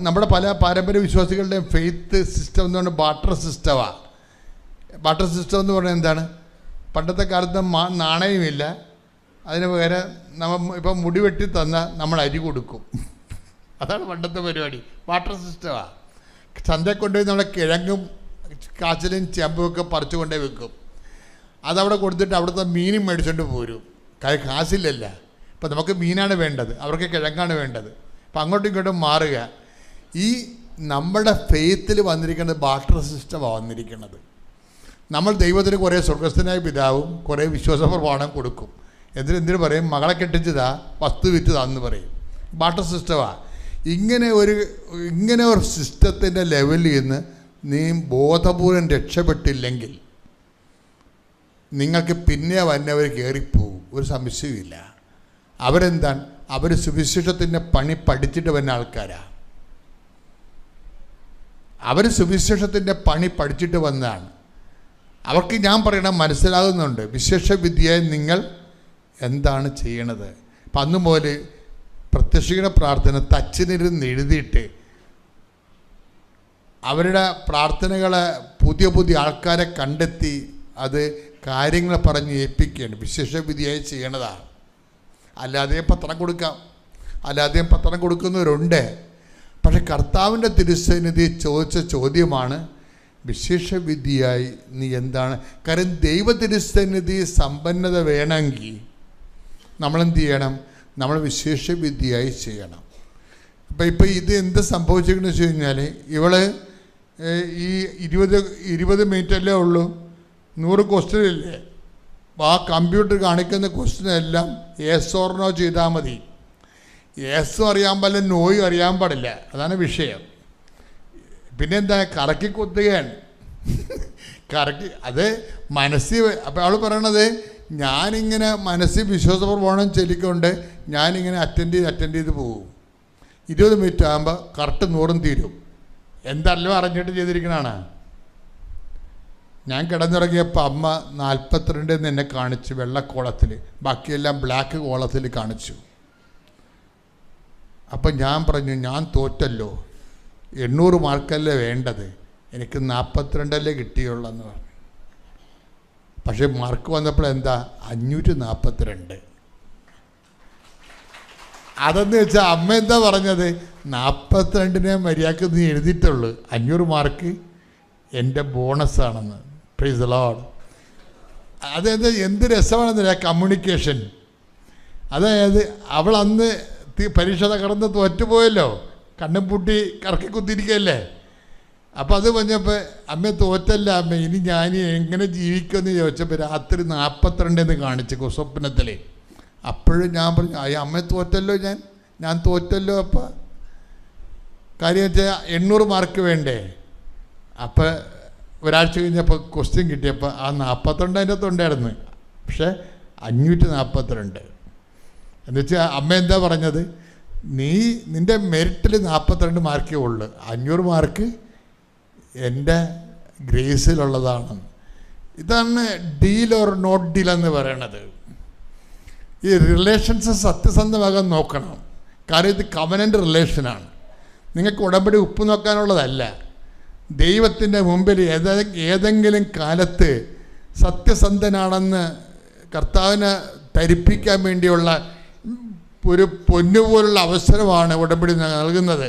നമ്മുടെ പല പാരമ്പര്യ വിശ്വാസികളുടെയും ഫെയ്ത്ത് സിസ്റ്റം എന്ന് പറഞ്ഞാൽ ബാർട്ടർ സിസ്റ്റമാണ്. ബാർട്ടർ സിസ്റ്റം എന്ന് പറഞ്ഞാൽ എന്താണ്? പണ്ടത്തെ കാലത്ത് നാണയമില്ല, അതിന് പകരം ഇപ്പം മുടി വെട്ടി തന്നാൽ നമ്മൾ അരി കൊടുക്കും. അതാണ് പണ്ടത്തെ പരിപാടി. ബാർട്ടർ സിസ്റ്റമാണ്. ചന്തയിൽ കൊണ്ടുപോയി നമ്മളെ കിഴങ്ങും കാച്ചിലും ചെമ്പുമൊക്കെ പറിച്ചു കൊണ്ടുപോയി വെക്കും. അതവിടെ കൊടുത്തിട്ട് അവിടുത്തെ മീനും മേടിച്ചുകൊണ്ട് പോരും. കാശില്ലല്ല. ഇപ്പം നമുക്ക് മീനാണ് വേണ്ടത്, അവർക്ക് കിഴങ്ങാണ് വേണ്ടത്. അപ്പം അങ്ങോട്ടും ഇങ്ങോട്ടും മാറുക. ഈ നമ്മുടെ ഫെയ്ത്തിൽ വന്നിരിക്കുന്നത് ബാർട്ടർ സിസ്റ്റമാണ് വന്നിരിക്കുന്നത്. നമ്മൾ ദൈവത്തിന് കുറേ സ്വർഗസ്ഥനായ പിതാവും കുറേ വിശ്വാസപ്രമാണം കൊടുക്കും. എന്തിനു പറയും? മകളെ കെട്ടിച്ചതാ, വസ്തു വിറ്റതാ എന്ന് പറയും. ബാർട്ടർ സിസ്റ്റമാണ്. ഇങ്ങനെ ഒരു സിസ്റ്റത്തിൻ്റെ ലെവലിൽ നിന്ന് നീ ബോധപൂർവം രക്ഷപ്പെട്ടില്ലെങ്കിൽ നിങ്ങൾക്ക് പിന്നെ വന്നവർ കയറിപ്പോവും, ഒരു സംശയമില്ല. അവരെന്താണ്? അവർ സുവിശേഷത്തിൻ്റെ പണി പഠിച്ചിട്ട് വന്ന ആൾക്കാരാണ്. അവർ സുവിശേഷത്തിൻ്റെ പണി പഠിച്ചിട്ട് വന്നതാണ്. അവർക്ക് ഞാൻ പറയണം മനസ്സിലാകുന്നുണ്ട് വിശേഷ വിദ്യയായി നിങ്ങൾ എന്താണ് ചെയ്യണത്. അപ്പം അന്ന് പോലെ പ്രത്യക്ഷീണ പ്രാർത്ഥന തച്ചിനിരുന്ന് എഴുതിയിട്ട് അവരുടെ പ്രാർത്ഥനകളെ പുതിയ ആൾക്കാരെ കണ്ടെത്തി അത് കാര്യങ്ങൾ പറഞ്ഞ് ഏൽപ്പിക്കുകയാണ് വിശേഷ വിധിയായി ചെയ്യണതാണ്. അല്ലാതെയും പത്രം കൊടുക്കുന്നവരുണ്ട്. പക്ഷെ കർത്താവിൻ്റെ തിരുസന്നിധി ചോദിച്ച ചോദ്യമാണ് വിശേഷ വിധിയായി നീ എന്താണ്? കാരണം ദൈവ തിരുസന്നിധി സമ്പന്നത വേണമെങ്കിൽ നമ്മളെന്ത് ചെയ്യണം? നമ്മൾ വിശേഷ വിധിയായി ചെയ്യണം. ഇപ്പം ഇത് എന്ത് സംഭവിച്ചിരിക്കുന്നു വെച്ച് കഴിഞ്ഞാൽ ഇവള് ഈ 20 മിനിറ്റല്ലേ ഉള്ളൂ, 100 ക്വസ്റ്റ്യൻ ഇല്ലേ? ആ കമ്പ്യൂട്ടർ കാണിക്കുന്ന ക്വസ്റ്റ്യനെല്ലാം യെസ് ഓർ നോ ചെയ്താൽ മതി. യെസ്സും അറിയാൻ പാടില്ല, നോയും അറിയാൻ പാടില്ല. അതാണ് വിഷയം. പിന്നെന്താ? കറക്കി കുത്തുകയാണ്. അത് മനസ്സിൽ. അപ്പോൾ അവൾ പറയണത് ഞാനിങ്ങനെ മനസ്സിൽ വിശ്വാസപ്രമാണം ചൊല്ലിക്കൊണ്ട് ഞാനിങ്ങനെ അറ്റൻഡ് ചെയ്ത് പോകും. 20 മിനിറ്റ് ആകുമ്പോൾ കറക്റ്റ് 100 തീരും. എന്തല്ലോ അറിഞ്ഞിട്ട് ചെയ്തിരിക്കണതാണ്. ഞാൻ കിടന്നിറങ്ങിയപ്പോൾ അമ്മ 42 എന്നെ കാണിച്ചു വെള്ളക്കോളത്തിൽ, ബാക്കിയെല്ലാം ബ്ലാക്ക് കോളത്തിൽ കാണിച്ചു. അപ്പം ഞാൻ പറഞ്ഞു ഞാൻ തോറ്റല്ലോ, 800 മാർക്കല്ലേ വേണ്ടത്, എനിക്ക് 42 കിട്ടിയുള്ളെന്ന് പറഞ്ഞു. പക്ഷേ മാർക്ക് വന്നപ്പോൾ എന്താ 542. അതെന്ന് വെച്ചാൽ അമ്മ എന്താ പറഞ്ഞത്? 42 മര്യാദക്ക് നീ എഴുതിയിട്ടുള്ളൂ, 500 മാർക്ക് എൻ്റെ ബോണസാണെന്ന്. Praise the Lord. അതായത് എന്ത് രസമാണെന്നില്ല കമ്മ്യൂണിക്കേഷൻ. അതായത് അവൾ അന്ന് പരീക്ഷ കടന്ന് തോറ്റുപോയല്ലോ, കണ്ണും പൂട്ടി കറക്കി കുത്തിരിക്കുകയല്ലേ. അപ്പം അത് പറഞ്ഞപ്പോൾ അമ്മ തോറ്റല്ല അമ്മ, ഇനി ഞാൻ എങ്ങനെ ജീവിക്കുമെന്ന് ചോദിച്ചപ്പോൾ രാത്രി 42 കാണിച്ചു സ്വപ്നത്തിൽ. അപ്പോഴും ഞാൻ പറഞ്ഞു അമ്മ തോറ്റല്ലോ, ഞാൻ തോറ്റല്ലോ. അപ്പം കാര്യം വെച്ചാൽ 800 മാർക്ക് വേണ്ടേ. അപ്പം ഒരാഴ്ച കഴിഞ്ഞപ്പോൾ ക്വസ്റ്റ്യൻ കിട്ടിയപ്പോൾ ആ 42 അതിൻ്റെ അകത്തുണ്ടായിരുന്നു, പക്ഷേ 542. എന്നുവെച്ചാൽ അമ്മ എന്താ പറഞ്ഞത്? നിൻ്റെ മെറിറ്റിൽ 42 മാർക്കേ ഉള്ളൂ, 500 മാർക്ക് എൻ്റെ ഗ്രേസിലുള്ളതാണ്. ഇതാണ് ഡീൽ ഓർ നോട്ട് ഡീൽ എന്ന് പറയണത്. ഈ റിലേഷൻസ് സത്യസന്ധമാകാൻ നോക്കണം. കാര്യം ഇത് കവനൻ്റ് റിലേഷനാണ്. നിങ്ങൾക്ക് ഉടമ്പടി ഉപ്പ് നോക്കാനുള്ളതല്ല. ദൈവത്തിൻ്റെ മുമ്പിൽ ഏതെങ്കിലും കാലത്ത് സത്യസന്ധനാണെന്ന് കർത്താവിനെ ധരിപ്പിക്കാൻ വേണ്ടിയുള്ള ഒരു പൊന്നുപോലുള്ള അവസരമാണ് ഉടമ്പടി നൽകുന്നത്.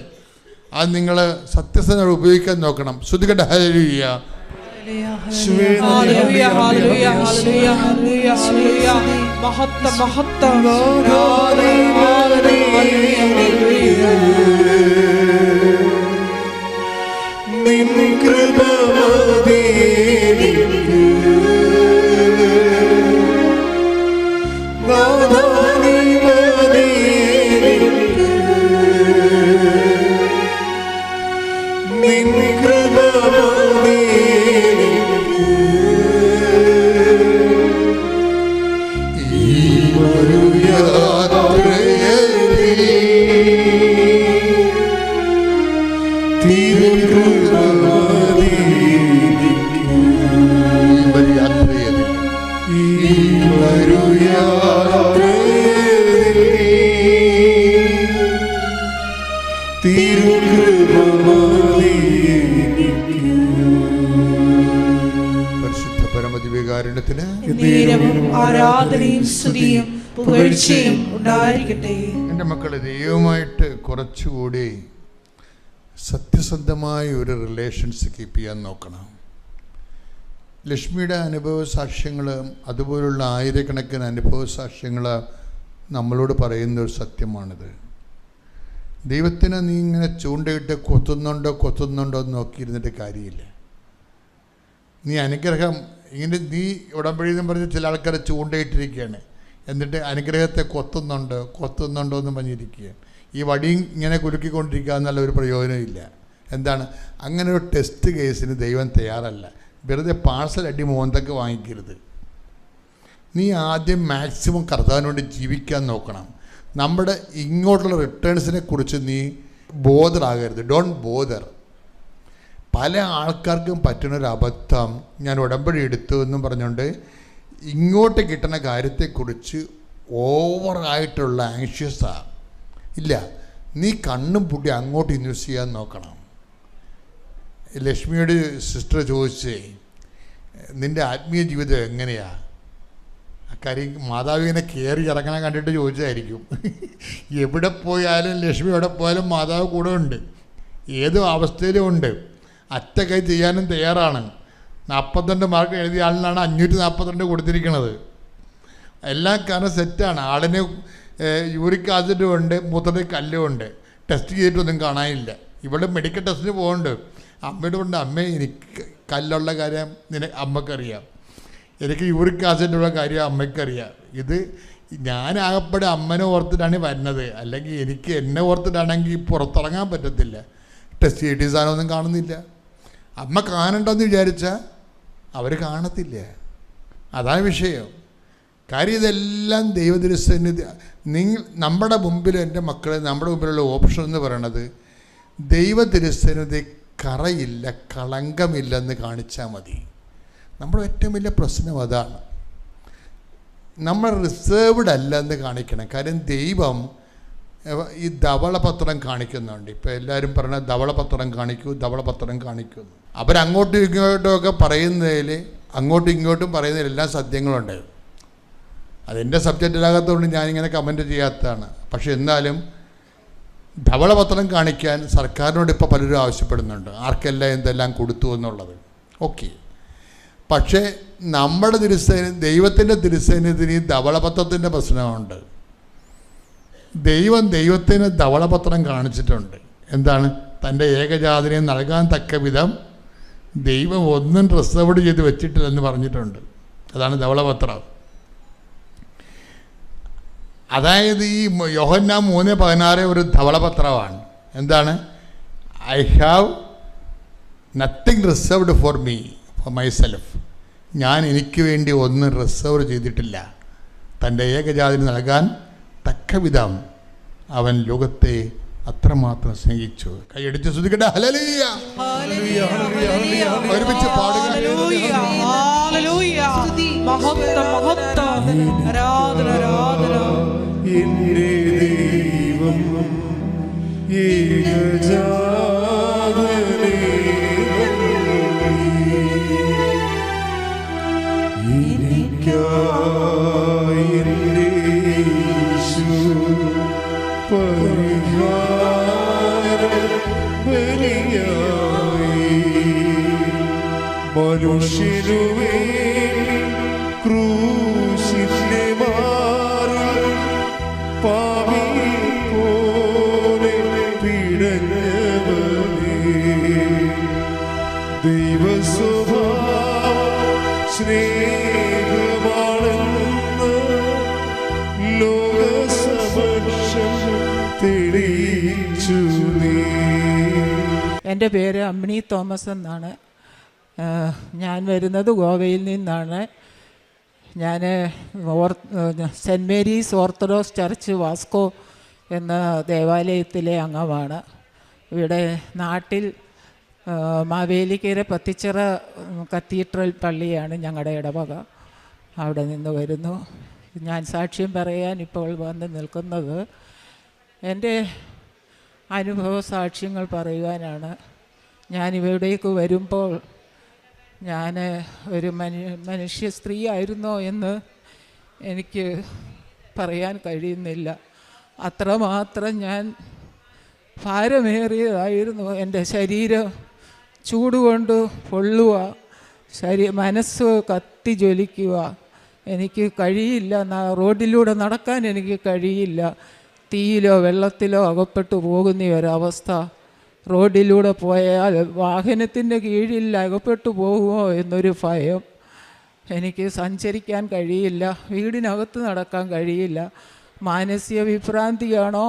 അത് നിങ്ങൾ സത്യസന്ധത ഉപയോഗിക്കാൻ നോക്കണം. ശ്രുതികട ഹല്ലേലൂയ. പരിശുദ്ധ പരമദിവ്യകാരുണ്യത്തിന് ആരാധനയും സ്തുതിയും പുകഴ്ചയും ഉണ്ടായിരിക്കട്ടെ. എൻ്റെ മക്കളെ, ദൈവമായിട്ട് കുറച്ചുകൂടി സത്യസന്ധമായ ഒരു റിലേഷൻസ് കീപ്പ് ചെയ്യാൻ നോക്കണം. ലക്ഷ്മിയുടെ അനുഭവ സാക്ഷ്യങ്ങൾ, അതുപോലുള്ള ആയിരക്കണക്കിന് അനുഭവ സാക്ഷ്യങ്ങൾ നമ്മളോട് പറയുന്ന ഒരു സത്യമാണിത്. ദൈവത്തിനെ നീ ഇങ്ങനെ ചൂണ്ടയിട്ട് കൊത്തുന്നുണ്ടോ എന്ന് നോക്കിയിരുന്നിട്ട് കാര്യമില്ല. നീ അനുഗ്രഹം ഇങ്ങനെ നീ ഉടമ്പടിയെന്ന് പറഞ്ഞ് ചില ആൾക്കാരെ ചൂണ്ടയിട്ടിരിക്കുകയാണ്, എന്നിട്ട് അനുഗ്രഹത്തെ കൊത്തുന്നുണ്ടോ എന്ന് പറഞ്ഞിരിക്കുകയാണ്. ഈ വടിയും ഇങ്ങനെ കുലുക്കിക്കൊണ്ടിരിക്കുക എന്നുള്ള ഒരു പ്രയോജനമില്ല. എന്താണ്? അങ്ങനെ ഒരു ടെസ്റ്റ് കേസിന് ദൈവം തയ്യാറല്ല. വെറുതെ പാഴ്സൽ അടി മോന്തൊക്കെ വാങ്ങിക്കരുത്. നീ ആദ്യം മാക്സിമം കർത്താവിന് വേണ്ടി ജീവിക്കാൻ നോക്കണം. നമ്മുടെ ഇങ്ങോട്ടുള്ള റിട്ടേൺസിനെ കുറിച്ച് നീ ബോധറാകരുത്. Don't bother. പല ആൾക്കാർക്കും പറ്റുന്നൊരു അബദ്ധം, ഞാൻ ഉടമ്പടി എടുത്തു എന്നും പറഞ്ഞുകൊണ്ട് ഇങ്ങോട്ട് കിട്ടുന്ന കാര്യത്തെക്കുറിച്ച് ഓവറായിട്ടുള്ള ആങ്ഷ്യസാണ്. ഇല്ല, നീ കണ്ണും പൂട്ടി അങ്ങോട്ട് ഇൻവെസ്റ്റ് ചെയ്യാൻ നോക്കണം. ലക്ഷ്മിയോട് സിസ്റ്റർ ചോദിച്ചേ, നിൻ്റെ ആത്മീയ ജീവിതം എങ്ങനെയാണ്? കാര്യം മാതാവിനെ കയറി ഇറങ്ങാൻ കണ്ടിട്ട് ചോദിച്ചതായിരിക്കും. എവിടെ പോയാലും ലക്ഷ്മി എവിടെ പോയാലും മാതാവ് കൂടെ ഉണ്ട്, ഏത് അവസ്ഥയിലും ഉണ്ട്. അറ്റ കൈ ചെയ്യാനും തയ്യാറാണ്. 42 മാർക്ക് എഴുതിയ ആളിനാണ് 542 കൊടുത്തിരിക്കുന്നത്. എല്ലാ കാരണം സെറ്റാണ്. ആളിന് യൂറിക് ആസിഡും ഉണ്ട്, മൂത്രത്തിൽ കല്ലും ഉണ്ട്. ടെസ്റ്റ് ചെയ്തിട്ടൊന്നും കാണാനില്ല. ഇവിടെ മെഡിക്കൽ ടെസ്റ്റിന് പോകുന്നുണ്ട്. അമ്മയോട് കൊണ്ട്, അമ്മേ എനിക്ക് കല്ലുള്ള കാര്യം അമ്മക്കറിയാം, എനിക്ക് യൂറിക് ആസിഡുള്ള കാര്യം അമ്മയ്ക്കറിയാം. ഇത് ഞാനാകപ്പെടെ അമ്മനെ ഓർത്തിട്ടാണ് വരുന്നത്, അല്ലെങ്കിൽ എനിക്ക് എന്നെ ഓർത്തിട്ടാണെങ്കിൽ പുറത്തിറങ്ങാൻ പറ്റത്തില്ല. ടെസ്റ്റ് ചെയ്തിട്ട് സാധനമൊന്നും കാണുന്നില്ല. അമ്മ കാണണ്ടെന്ന് വിചാരിച്ചാൽ അവർ കാണത്തില്ല. അതാണ് വിഷയം. കാര്യം ഇതെല്ലാം ദൈവദൃശ്യനിധി. നമ്മുടെ മുമ്പിൽ, എൻ്റെ മക്കളെ, നമ്മുടെ മുമ്പിലുള്ള ഓപ്ഷൻ എന്ന് പറയണത് ദൈവദൃശ്യനിധി കറയില്ല, കളങ്കമില്ലെന്ന് കാണിച്ചാൽ മതി. നമ്മുടെ ഏറ്റവും വലിയ പ്രശ്നം അതാണ്. നമ്മൾ റിസേർവ്ഡ് അല്ല എന്ന് കാണിക്കണം. കാര്യം ദൈവം ഈ ധവളപത്രം കാണിക്കുന്നുണ്ട്. ഇപ്പോൾ എല്ലാവരും പറഞ്ഞ ധവളപത്രം കാണിക്കുന്നു. അവരങ്ങോട്ടും ഇങ്ങോട്ടും ഒക്കെ പറയുന്നതിൽ, അങ്ങോട്ടും ഇങ്ങോട്ടും പറയുന്നതിൽ എല്ലാ സത്യങ്ങളുണ്ട്. അതെൻ്റെ സബ്ജക്റ്റിലാകത്തുകൊണ്ട് ഞാനിങ്ങനെ കമൻറ്റ് ചെയ്യാത്തതാണ്. പക്ഷെ എന്നാലും ധവളപത്രം കാണിക്കാൻ സർക്കാരിനോട് ഇപ്പോൾ പലരും ആവശ്യപ്പെടുന്നുണ്ട്, ആർക്കെല്ലാം എന്തെല്ലാം കൊടുത്തു എന്നുള്ളത്. ഓക്കെ, പക്ഷേ നമ്മുടെ ദൈവത്തിൻ്റെ തിരുസന്നിധിയിൽ ധവളപത്രത്തിൻ്റെ പ്രശ്നമുണ്ട്. ദൈവത്തിന് ധവളപത്രം കാണിച്ചിട്ടുണ്ട്. എന്താണ്? തൻ്റെ ഏകജാതനെ നൽകാൻ തക്ക വിധം ദൈവം ഒന്നും റിസർവ്ഡ് ചെയ്ത് വെച്ചിട്ടില്ലെന്ന് പറഞ്ഞിട്ടുണ്ട്. അതാണ് ധവളപത്രം. അതായത് ഈ യോഹന്നാൻ 3:16 ഒരു ധവളപത്രമാണ്. എന്താണ്? I have nothing reserved for me, four myself. ഞാൻ എനിക്ക് വേണ്ടി ഒന്നും റിസർവ് ചെയ്തിട്ടില്ല. തൻ്റെ ഏകജാതിന് നൽകാൻ തക്ക വിധം അവൻ ലോകത്തെ അത്രമാത്രം സ്നേഹിച്ചു. കൈയടിച്ച് സ്തുതിക്കട്ടെ. ഹല്ലേലൂയ, ഒരുമിച്ച് പാടുക. എന്റെ ദൈവം ഏകജാതനെ എനിക്കായി എന്റെ യേശു പരിഹാര ബലിയായി മനുഷ്യനു വേണ്ടി ക്രൂശിന്റെ മാറിൽ പാപിയെ പോലെ പിടഞ്ഞവനേ, ദൈവസ്വഭാവം സ്നേഹമാണെന്ന് ലോകസമക്ഷം തെളിയിച്ചു നീ. എൻ്റെ പേര് അമ്മിണി തോമസ് എന്നാണ്. ഞാൻ വരുന്നത് ഗോവയിൽ നിന്നാണ്. ഞാൻ saint Mary's Orthodox church Vasco എന്ന ദേവാലയത്തിലെ അംഗമാണ്. ഇവിടെ നാട്ടിൽ മാവേലിക്കര പത്തിച്ചിറ കത്തീഡ്രൽ പള്ളിയാണ് ഞങ്ങളുടെ ഇടവക. അവിടെ നിന്ന് വരുന്നു. ഞാൻ സാക്ഷ്യം പറയാൻ ഇപ്പോൾ വന്ന് നിൽക്കുന്നത് എൻ്റെ അനുഭവ സാക്ഷ്യങ്ങൾ പറയുവാനാണ്. ഞാനിവിടേക്ക് വരുമ്പോൾ ഞാൻ ഒരു മനുഷ്യ സ്ത്രീ ആയിരുന്നോ എന്ന് എനിക്ക് പറയാൻ കഴിയുന്നില്ല. അത്രമാത്രം ഞാൻ ഭാരമേറിയതായിരുന്നു. എൻ്റെ ശരീരം ചൂടുകൊണ്ട് പൊള്ളുക, മനസ്സ് കത്തി ജ്വലിക്കുക. എനിക്ക് കഴിയില്ല, റോഡിലൂടെ നടക്കാൻ എനിക്ക് കഴിയില്ല. തീയിലോ വെള്ളത്തിലോ അകപ്പെട്ടു പോകുന്ന ഒരവസ്ഥ. റോഡിലൂടെ പോയാൽ വാഹനത്തിൻ്റെ കീഴിൽ അകപ്പെട്ടു പോകുമോ എന്നൊരു ഭയം. എനിക്ക് സഞ്ചരിക്കാൻ കഴിയില്ല, വീടിനകത്ത് നടക്കാൻ കഴിയില്ല. മാനസിക വിഭ്രാന്തിയാണോ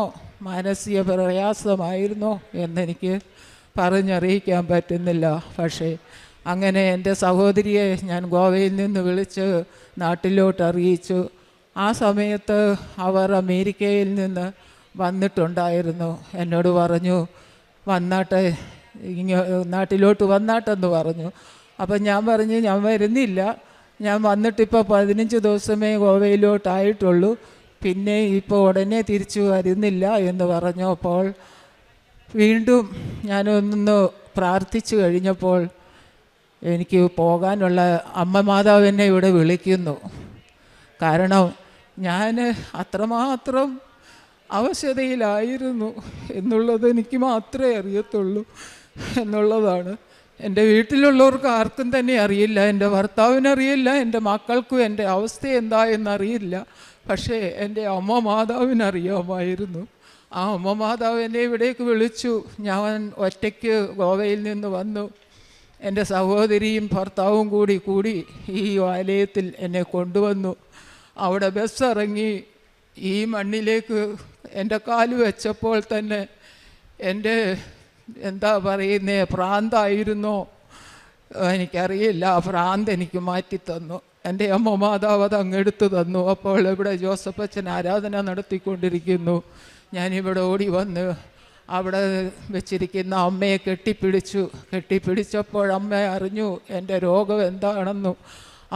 മാനസിക പ്രയാസമായിരുന്നോ എന്നെനിക്ക് പറഞ്ഞറിയിക്കാൻ പറ്റുന്നില്ല. പക്ഷേ അങ്ങനെ എൻ്റെ സഹോദരിയെ ഞാൻ ഗോവയിൽ നിന്ന് വിളിച്ച് നാട്ടിലോട്ട് അറിയിച്ചു. ആ സമയത്ത് അവർ അമേരിക്കയിൽ നിന്ന് വന്നിട്ടുണ്ടായിരുന്നു. എന്നോട് പറഞ്ഞു വന്നാട്ടെ, നാട്ടിലോട്ട് വന്നാട്ടെന്ന് പറഞ്ഞു. അപ്പം ഞാൻ പറഞ്ഞു ഞാൻ വരുന്നില്ല, ഞാൻ വന്നിട്ടിപ്പോൾ 15 ദിവസമേ ഗോവയിലോട്ടായിട്ടുള്ളൂ, പിന്നെ ഇപ്പോൾ ഉടനെ തിരിച്ചു വരുന്നില്ല എന്ന് പറഞ്ഞു. അപ്പോൾ വീണ്ടും ഞാനൊന്ന് പ്രാർത്ഥിച്ചു കഴിഞ്ഞപ്പോൾ എനിക്ക് പോകാനുള്ള അമ്മ മാതാവ് എന്നെ ഇവിടെ വിളിക്കുന്നു. കാരണം ഞാൻ അത്രമാത്രം അവശതയിലായിരുന്നു എന്നുള്ളത് എനിക്ക് മാത്രമേ അറിയത്തുള്ളൂ എന്നുള്ളതാണ്. എൻ്റെ വീട്ടിലുള്ളവർക്ക് ആർക്കും തന്നെ അറിയില്ല, എൻ്റെ ഭർത്താവിനറിയില്ല, എൻ്റെ മക്കൾക്കും എൻ്റെ അവസ്ഥ എന്താ എന്നറിയില്ല. പക്ഷേ എൻ്റെ അമ്മ മാതാവിനറിയാമായിരുന്നു. ആ അമ്മ മാതാവ് എന്നെ ഇവിടേക്ക് വിളിച്ചു. ഞാൻ ഒറ്റയ്ക്ക് ഗോവയിൽ നിന്ന് വന്നു. എൻ്റെ സഹോദരിയും ഭർത്താവും കൂടി ഈ ആലയത്തിൽ എന്നെ കൊണ്ടുവന്നു. അവിടെ ബസ് ഇറങ്ങി ഈ മണ്ണിലേക്ക് എൻ്റെ കാല് വെച്ചപ്പോൾ തന്നെ എൻ്റെ എന്താ പറയുന്നേ ഭ്രാന്തായിരുന്നോ എനിക്കറിയില്ല, ആ ഭ്രാന്ത് എനിക്ക് മാറ്റിത്തന്നു. എൻ്റെ അമ്മ മാതാവ് അത് അങ്ങെടുത്ത് തന്നു. അപ്പോൾ ഇവിടെ ജോസഫ് അച്ഛൻ ആരാധന നടത്തിക്കൊണ്ടിരിക്കുന്നു. ഞാനിവിടെ ഓടി വന്ന് അവിടെ വെച്ചിരിക്കുന്ന അമ്മയെ കെട്ടിപ്പിടിച്ചപ്പോൾ അമ്മ അറിഞ്ഞു എൻ്റെ രോഗം എന്താണെന്നും.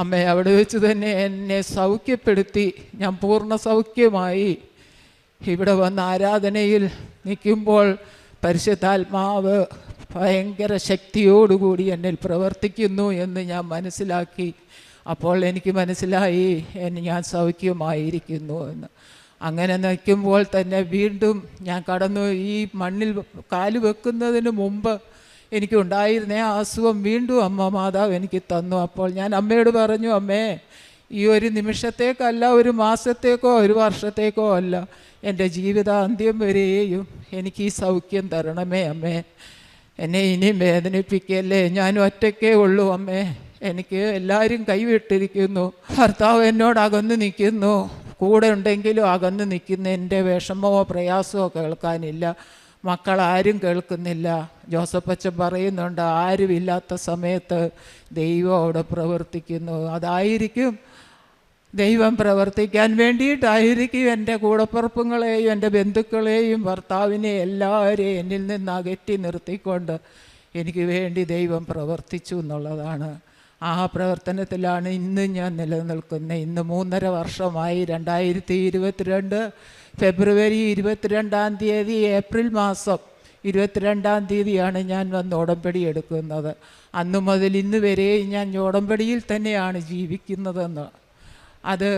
അമ്മ അവിടെ വെച്ച് തന്നെ എന്നെ സൗഖ്യപ്പെടുത്തി. ഞാൻ പൂർണ്ണ സൗഖ്യമായി. ഇവിടെ വന്ന് ആരാധനയിൽ നിൽക്കുമ്പോൾ പരിശുദ്ധാത്മാവ് ഭയങ്കര ശക്തിയോടുകൂടി എന്നിൽ പ്രവർത്തിക്കുന്നു എന്ന് ഞാൻ മനസ്സിലാക്കി. അപ്പോൾ എനിക്ക് മനസ്സിലായി ഞാൻ സൗഖ്യമായിരിക്കുന്നു എന്ന്. അങ്ങനെ നിൽക്കുമ്പോൾ തന്നെ വീണ്ടും ഞാൻ കടന്നു. ഈ മണ്ണിൽ കാല് വെക്കുന്നതിന് മുമ്പ് എനിക്കുണ്ടായിരുന്ന ആ അസുഖം വീണ്ടും അമ്മ മാതാവ് എനിക്ക് തന്നു. അപ്പോൾ ഞാൻ അമ്മയോട് പറഞ്ഞു, അമ്മേ, ഈ ഒരു നിമിഷത്തേക്കല്ല, ഒരു മാസത്തേക്കോ ഒരു വർഷത്തേക്കോ അല്ല, എൻ്റെ ജീവിതാന്ത്യം വരെയും എനിക്ക് ഈ സൗഖ്യം തരണമേ അമ്മേ. എന്നെ ഇനിയും വേദനിപ്പിക്കല്ലേ, ഞാൻ ഒറ്റയ്ക്കേ ഉള്ളൂ അമ്മേ. എനിക്ക് എല്ലാവരും കൈവിട്ടിരിക്കുന്നു. ഭർത്താവ് എന്നോട് അകന്ന് നിൽക്കുന്നു. കൂടെ ഉണ്ടെങ്കിലും അകന്ന് നിൽക്കുന്ന എൻ്റെ വിഷമമോ പ്രയാസമോ കേൾക്കാനില്ല. മക്കളാരും കേൾക്കുന്നില്ല. ജോസഫ് അച്ഛൻ പറയുന്നുണ്ട്, ആരുമില്ലാത്ത സമയത്ത് ദൈവം അവിടെ പ്രവർത്തിക്കുന്നു. അതായിരിക്കും ദൈവം പ്രവർത്തിക്കാൻ വേണ്ടിയിട്ടായിരിക്കും എൻ്റെ കൂടപ്പിറപ്പുകളെയും എൻ്റെ ബന്ധുക്കളെയും ഭർത്താവിനെയും എല്ലാവരെയും എന്നിൽ നിന്ന് അകറ്റി നിർത്തിക്കൊണ്ട് എനിക്ക് വേണ്ടി ദൈവം പ്രവർത്തിച്ചു എന്നുള്ളതാണ്. ആ പ്രവർത്തനത്തിലാണ് ഇന്ന് ഞാൻ നിലനിൽക്കുന്നത്. ഇന്ന് 3.5 വർഷമായി. 2022 ഫെബ്രുവരി 22 ഏപ്രിൽ മാസം 22 ഞാൻ വന്ന് ഉടമ്പടി എടുക്കുന്നത്. അന്നു മുതൽ ഇന്ന് വരെ ഞാൻ ഉടമ്പടിയിൽ തന്നെയാണ് ജീവിക്കുന്നതെന്ന്. അത്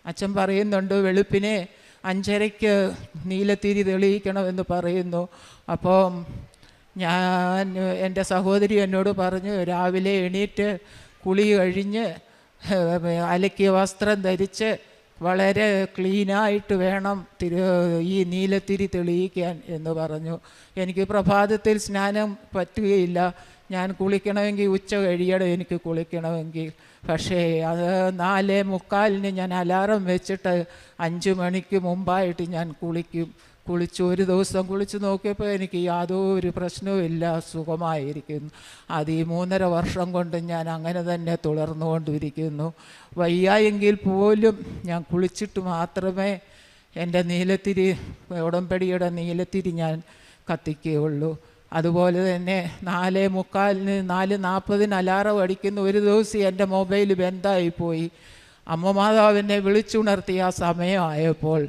അച്ഛൻ പറയുന്നുണ്ട്. വെളുപ്പിനെ 5:30 നീലത്തിരി തെളിയിക്കണമെന്ന് പറയുന്നു. അപ്പോൾ എൻ്റെ സഹോദരി എന്നോട് പറഞ്ഞു, രാവിലെ എണീറ്റ് കുളി കഴിഞ്ഞ് അലക്കിയ വസ്ത്രം ധരിച്ച് വളരെ ക്ലീനായിട്ട് വേണം ഈ നീലത്തിരി തെളിയിക്കാൻ എന്ന് പറഞ്ഞു. എനിക്ക് പ്രഭാതത്തിൽ സ്നാനം പറ്റുകയില്ല. ഞാൻ കുളിക്കണമെങ്കിൽ ഉച്ച കഴിയണം എനിക്ക് കുളിക്കണമെങ്കിൽ. പക്ഷേ അത് 4:45 ഞാൻ അലാറം വെച്ചിട്ട് 5 മണിക്ക് മുമ്പായിട്ട് ഞാൻ കുളിച്ചു. ഒരു ദിവസം കുളിച്ച് നോക്കിയപ്പോൾ എനിക്ക് യാതൊരു പ്രശ്നവുമില്ല, സുഖമായിരിക്കുന്നു. അത് ഈ 3.5 വർഷം കൊണ്ട് ഞാൻ അങ്ങനെ തന്നെ തുടർന്നുകൊണ്ടിരിക്കുന്നു. വയ്യായെങ്കിൽ പോലും ഞാൻ കുളിച്ചിട്ട് മാത്രമേ എൻ്റെ നീലത്തിരി, ഉടമ്പടിയുടെ നീലത്തിരി ഞാൻ കത്തിക്കുകയുള്ളൂ. അതുപോലെ തന്നെ 4:45 4:40 അലാറം അടിക്കുന്ന ഒരു ദിവസം എൻ്റെ മൊബൈൽ ബന്ധായിപ്പോയി. അമ്മ മാതാവിനെ വിളിച്ചുണർത്തിയ ആ സമയമായപ്പോൾ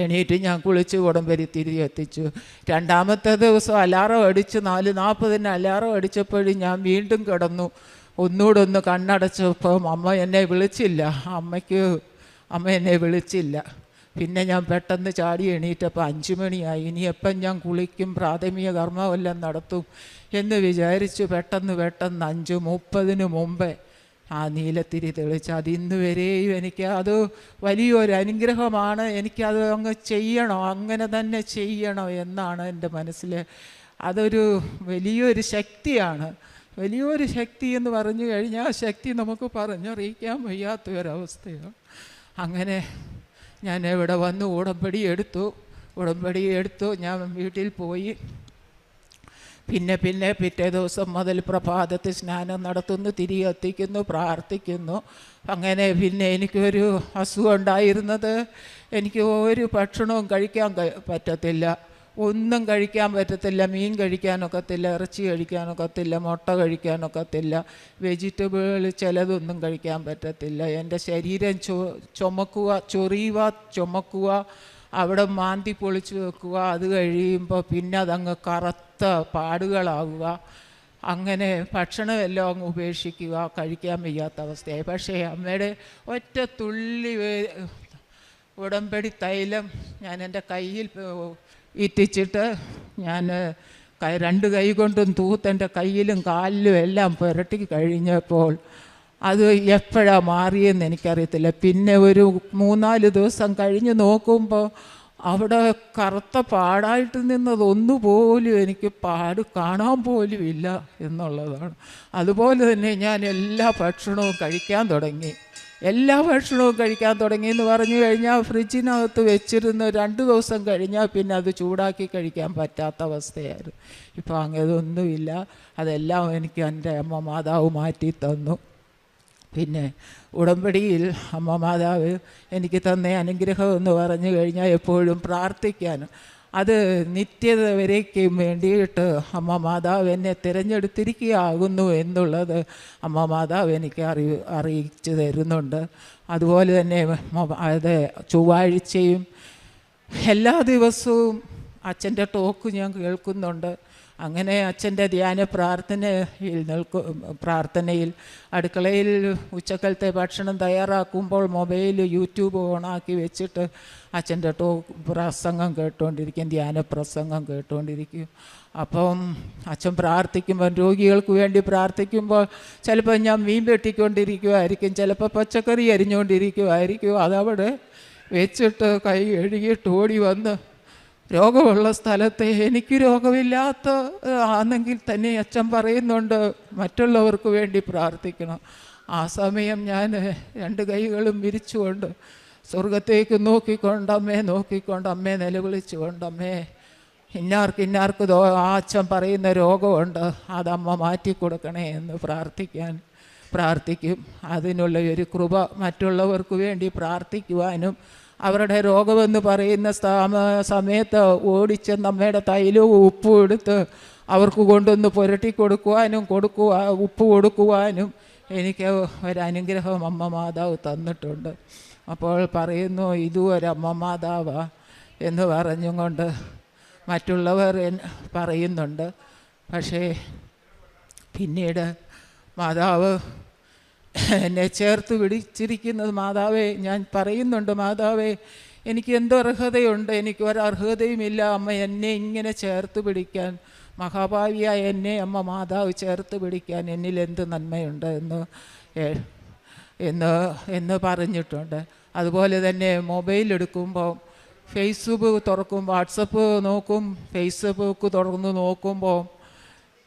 എണീറ്റ് ഞാൻ കുളിച്ച് ഉടമ്പടി തിരികെ എത്തിച്ചു. രണ്ടാമത്തെ ദിവസം അലാറം അടിച്ച് 4:40 അലാറം അടിച്ചപ്പോഴും ഞാൻ വീണ്ടും കിടന്നു. ഒന്നുകൂടെ ഒന്ന് കണ്ണടച്ചപ്പം അമ്മ എന്നെ വിളിച്ചില്ല. അമ്മ എന്നെ വിളിച്ചില്ല. പിന്നെ ഞാൻ പെട്ടെന്ന് ചാടി എണീറ്റപ്പോൾ 5 മണിയായി. ഇനി എപ്പം ഞാൻ കുളിക്കും, പ്രാഥമിക കർമ്മമെല്ലാം നടത്തും എന്ന് വിചാരിച്ചു. പെട്ടെന്ന് 5:30 മുമ്പേ ആ നീലത്തിരി തെളിച്ച്. അത് ഇന്ന് വരെയും എനിക്ക് അത് വലിയൊരു അനുഗ്രഹമാണ്. എനിക്കത് അങ്ങ് ചെയ്യണം, അങ്ങനെ തന്നെ ചെയ്യണം എന്നാണ് എൻ്റെ മനസ്സിൽ. അതൊരു വലിയൊരു ശക്തിയാണ്. വലിയൊരു ശക്തി എന്ന് പറഞ്ഞു കഴിഞ്ഞാൽ ആ ശക്തി നമുക്ക് പറഞ്ഞറിയിക്കാൻ വയ്യാത്തൊരവസ്ഥയാണ്. അങ്ങനെ ഞാൻ ഇവിടെ വന്ന് ഉടമ്പടി എടുത്തു. ഞാൻ വീട്ടിൽ പോയി. പിന്നെ പിറ്റേ ദിവസം മുതൽ പ്രഭാതത്തിൽ സ്നാനം നടത്തുന്നു, തിരികെ എത്തിക്കുന്നു, പ്രാർത്ഥിക്കുന്നു. അങ്ങനെ പിന്നെ എനിക്കൊരു അസുഖം ഉണ്ടായിരുന്നത്, എനിക്ക് ഒരു ഭക്ഷണവും കഴിക്കാൻ പറ്റത്തില്ല. ഒന്നും കഴിക്കാൻ പറ്റത്തില്ല. മീൻ കഴിക്കാനൊക്കത്തില്ല, ഇറച്ചി കഴിക്കാനൊക്കത്തില്ല, മുട്ട കഴിക്കാനൊക്കത്തില്ല, വെജിറ്റബിൾ ചിലതൊന്നും കഴിക്കാൻ പറ്റത്തില്ല. എൻ്റെ ശരീരം ചുമക്കുക, അവിടെ മാന്തി പൊളിച്ച് വെക്കുക. അത് കഴിയുമ്പോൾ പിന്നെ അതങ്ങ് കറുത്ത പാടുകളാവുക. അങ്ങനെ ഭക്ഷണമെല്ലാം അങ്ങ് ഉപേക്ഷിക്കുക, കഴിക്കാൻ വയ്യാത്ത അവസ്ഥയായി. പക്ഷേ അമ്മയുടെ ഒറ്റ തുള്ളി ഉടമ്പടി തൈലം ഞാൻ എൻ്റെ കയ്യിൽ ഇറ്റിച്ചിട്ട് ഞാൻ 2 കൈ കൊണ്ടും തൂത്തെൻ്റെ കയ്യിലും കാലിലും എല്ലാം പുരട്ടി കഴിഞ്ഞപ്പോൾ അത് എപ്പോഴാണ് മാറിയെന്ന് എനിക്കറിയത്തില്ല. പിന്നെ ഒരു 3-4 ദിവസം കഴിഞ്ഞ് നോക്കുമ്പോൾ അവിടെ കറുത്ത പാടായിട്ട് നിന്നതൊന്നുപോലും എനിക്ക് പാട് കാണാൻ പോലും ഇല്ല എന്നുള്ളതാണ്. അതുപോലെ തന്നെ ഞാൻ എല്ലാ ഭക്ഷണവും കഴിക്കാൻ തുടങ്ങി എന്ന് പറഞ്ഞു കഴിഞ്ഞാൽ ഫ്രിഡ്ജിനകത്ത് വെച്ചിരുന്ന് 2 ദിവസം കഴിഞ്ഞാൽ പിന്നെ അത് ചൂടാക്കി കഴിക്കാൻ പറ്റാത്ത അവസ്ഥയായിരുന്നു. ഇപ്പോൾ അങ്ങനെയൊന്നുമില്ല. അതെല്ലാം എനിക്ക് എൻ്റെ അമ്മ മാതാവ് മാറ്റി തന്നു. പിന്നെ ഉടമ്പടിയിൽ അമ്മ മാതാവ് എനിക്ക് തന്ന അനുഗ്രഹം എന്ന് പറഞ്ഞു കഴിഞ്ഞാൽ എപ്പോഴും പ്രാർത്ഥിക്കാൻ, അത് നിത്യത വരേക്കും വേണ്ടിയിട്ട് അമ്മ മാതാവ് എന്നെ തിരഞ്ഞെടുത്തിരിക്കുകയാകുന്നു എന്നുള്ളത് അമ്മ മാതാവ് എനിക്ക് അറിയിച്ചു തരുന്നുണ്ട്. അതുപോലെ തന്നെ അത് ചൊവ്വാഴ്ചയും എല്ലാ ദിവസവും അച്ഛൻ്റെ ടോക്ക് ഞാൻ കേൾക്കുന്നുണ്ട്. അങ്ങനെ അച്ഛൻ്റെ ധ്യാന പ്രാർത്ഥനയിൽ അടുക്കളയിൽ ഉച്ചക്കലത്തെ ഭക്ഷണം തയ്യാറാക്കുമ്പോൾ മൊബൈൽ യൂട്യൂബ് ഓണാക്കി വെച്ചിട്ട് അച്ഛൻ്റെ പ്രസംഗം കേട്ടുകൊണ്ടിരിക്കും, ധ്യാന പ്രസംഗം കേട്ടുകൊണ്ടിരിക്കും. അപ്പം അച്ഛൻ പ്രാർത്ഥിക്കുമ്പോൾ, രോഗികൾക്ക് വേണ്ടി പ്രാർത്ഥിക്കുമ്പോൾ ചിലപ്പോൾ ഞാൻ മീൻ വെട്ടിക്കൊണ്ടിരിക്കുമായിരിക്കും, ചിലപ്പോൾ പച്ചക്കറി അരിഞ്ഞുകൊണ്ടിരിക്കുമായിരിക്കും. അതവിടെ വെച്ചിട്ട് കൈ കഴുകിയിട്ട് ഓടി വന്ന് രോഗമുള്ള സ്ഥലത്തെ എനിക്ക് രോഗമില്ലാത്ത ആണെങ്കിൽ തന്നെ അച്ഛൻ പറയുന്നുണ്ട് മറ്റുള്ളവർക്ക് വേണ്ടി പ്രാർത്ഥിക്കണം. ആ സമയം ഞാൻ 2 കൈകളും വിരിച്ചുകൊണ്ട് സ്വർഗത്തേക്ക് നോക്കിക്കൊണ്ട് അമ്മേ നിലവിളിച്ചുകൊണ്ട്, അമ്മേ ഇന്നാർക്ക് ആ അച്ഛൻ പറയുന്ന രോഗമുണ്ട്, അതമ്മ മാറ്റിക്കൊടുക്കണേ എന്ന് പ്രാർത്ഥിക്കും. അതിനുള്ള ഒരു കൃപ മറ്റുള്ളവർക്ക് വേണ്ടി പ്രാർത്ഥിക്കുവാനും അവരുടെ രോഗമെന്ന് പറയുന്ന സമയത്ത് ഓടിച്ചെന്ന് അമ്മയുടെ തൈലവും ഉപ്പും എടുത്ത് അവർക്ക് കൊണ്ടൊന്ന് പുരട്ടി കൊടുക്കുവാനും ഉപ്പ് കൊടുക്കുവാനും എനിക്ക് ഒരനുഗ്രഹം അമ്മ മാതാവ് തന്നിട്ടുണ്ട്. അപ്പോൾ പറയുന്നു, ഇതും ഒരമ്മ മാതാവാ എന്ന് പറഞ്ഞും കൊണ്ട് മറ്റുള്ളവർ പറയുന്നുണ്ട്. പക്ഷേ പിന്നീട് മാതാവ് എന്നെ ചേർത്ത് പിടിച്ചിരിക്കുന്നത്, മാതാവേ ഞാൻ പറയുന്നുണ്ട്, മാതാവേ എനിക്ക് എന്തോ അർഹതയുണ്ട്, എനിക്ക് ഒരർഹതയുമില്ല അമ്മ എന്നെ ഇങ്ങനെ ചേർത്ത് പിടിക്കാൻ, മഹാഭാവിയായ എന്നെ അമ്മ മാതാവ് ചേർത്ത് പിടിക്കാൻ എന്നിൽ എന്ത് നന്മയുണ്ട് എന്ന് പറഞ്ഞിട്ടുണ്ട്. അതുപോലെ തന്നെ മൊബൈൽ എടുക്കുമ്പോൾ ഫേസ്ബുക്ക് തുറക്കും, വാട്സപ്പ് നോക്കും, ഫേസ്ബുക്ക് തുറന്ന് നോക്കുമ്പോൾ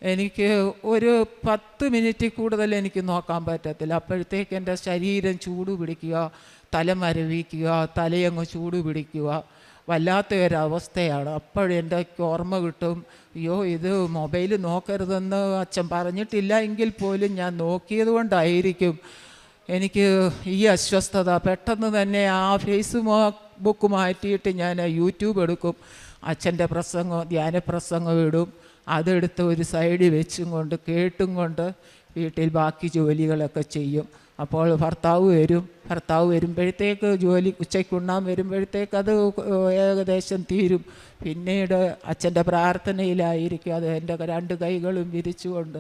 എനിക്ക് ഒരു 10 മിനിറ്റിൽ കൂടുതൽ എനിക്ക് നോക്കാൻ പറ്റത്തില്ല. അപ്പോഴത്തേക്ക് എൻ്റെ ശരീരം ചൂട് പിടിക്കുക, തല മരവിക്കുക, തലയങ്ങ് ചൂട് പിടിക്കുക, വല്ലാത്ത ഒരവസ്ഥയാണ്. അപ്പോഴെൻ്റെ ഓർമ്മ കിട്ടും, അയ്യോ ഇത് മൊബൈൽ നോക്കരുതെന്ന് അച്ഛൻ പറഞ്ഞിട്ടില്ല എങ്കിൽ പോലും ഞാൻ നോക്കിയത് കൊണ്ടായിരിക്കും എനിക്ക് ഈ അസ്വസ്ഥത. പെട്ടെന്ന് തന്നെ ആ ഫേസ്ബുക്ക് മാറ്റിയിട്ട് ഞാൻ യൂട്യൂബ് എടുക്കും. അച്ഛൻ്റെ പ്രസംഗം ധ്യാനപ്രസംഗം ഇടും. അതെടുത്ത് ഒരു സൈഡിൽ വെച്ചും കൊണ്ട് കേട്ടും കൊണ്ട് വീട്ടിൽ ബാക്കി ജോലികളൊക്കെ ചെയ്യും. അപ്പോൾ ഭർത്താവ് വരുമ്പോഴത്തേക്ക് ഉച്ചയ്ക്കുണ്ണാൻ വരുമ്പോഴത്തേക്ക് അത് ഏകദേശം തീരും. പിന്നീട് അച്ഛൻ്റെ പ്രാർത്ഥനയിലായിരിക്കും. അത് എൻ്റെ 2 കൈകളും വിരിച്ചുകൊണ്ട്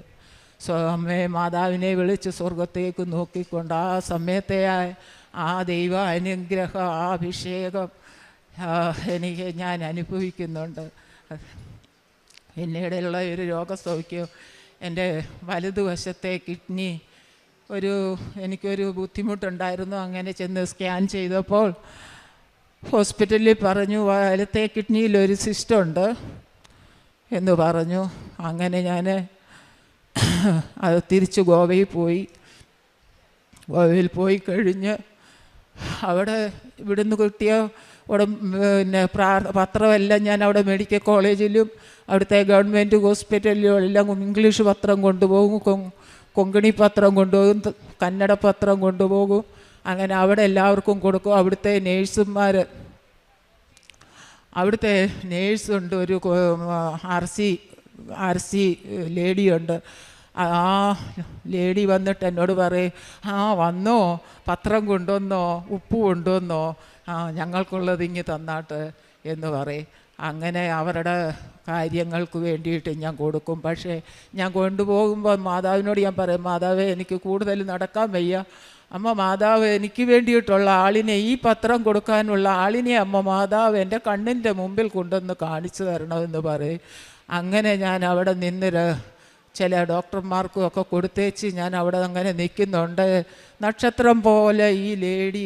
അമ്മയെ മാതാവിനെ വിളിച്ച് സ്വർഗത്തേക്ക് നോക്കിക്കൊണ്ട് ആ സമയത്തെ ആ ദൈവ അനുഗ്രഹം, ആ അഭിഷേകം ഞാൻ അനുഭവിക്കുന്നുണ്ട്. പിന്നീടുള്ള ഒരു രോഗസൗഖ്യം, എൻ്റെ വലതുവശത്തെ കിഡ്നി എനിക്കൊരു ബുദ്ധിമുട്ടുണ്ടായിരുന്നു. അങ്ങനെ ചെന്ന് സ്കാൻ ചെയ്തപ്പോൾ ഹോസ്പിറ്റലിൽ പറഞ്ഞു വലത്തെ കിഡ്നിയിൽ ഒരു സിസ്റ്റമുണ്ട് എന്ന് പറഞ്ഞു. അങ്ങനെ ഞാൻ അത് തിരിച്ച് ഗോവയിൽ പോയി അവിടെ ഇവിടുന്ന് കിട്ടിയ പിന്നെ പത്രമെല്ലാം ഞാൻ അവിടെ മെഡിക്കൽ കോളേജിലും അവിടുത്തെ ഗവൺമെൻറ് ഹോസ്പിറ്റലിലും എല്ലാം ഇംഗ്ലീഷ് പത്രം കൊണ്ടുപോകും, കൊങ്കണി പത്രം കൊണ്ടുപോകും, കന്നഡ പത്രം കൊണ്ടുപോകും. അങ്ങനെ അവിടെ എല്ലാവർക്കും കൊടുക്കും. അവിടുത്തെ നേഴ്സുണ്ട്, ഒരു ആർ സി ലേഡിയുണ്ട്. ആ ലേഡി വന്നിട്ട് എന്നോട് പറയും, വന്നോ, പത്രം കൊണ്ടുവന്നോ, ഉപ്പ് കൊണ്ടുവന്നോ, ഞങ്ങൾക്കുള്ളത് ഇങ്ങ് തന്നാട്ട് എന്ന് പറയും. അങ്ങനെ അവരുടെ കാര്യങ്ങൾക്ക് വേണ്ടിയിട്ട് ഞാൻ കൊടുക്കും. പക്ഷേ ഞാൻ കൊണ്ടുപോകുമ്പോൾ മാതാവിനോട് ഞാൻ പറയും, മാതാവേ എനിക്ക് കൂടുതൽ നടക്കാൻ വയ്യ, അമ്മ മാതാവ് എനിക്ക് വേണ്ടിയിട്ടുള്ള ആളിനെ, ഈ പത്രം കൊടുക്കാനുള്ള ആളിനെ മാതാവ് എൻ്റെ കണ്ണിൻ്റെ മുമ്പിൽ കൊണ്ടുവന്ന് കാണിച്ചു തരണമെന്ന് പറയും. അങ്ങനെ ഞാൻ അവിടെ നിന്ന് ചില ഡോക്ടർമാർക്കും ഒക്കെ കൊടുത്തേച്ച് ഞാൻ അവിടെ അങ്ങനെ നിൽക്കുന്നുണ്ട്. നക്ഷത്രം പോലെ ഈ ലേഡി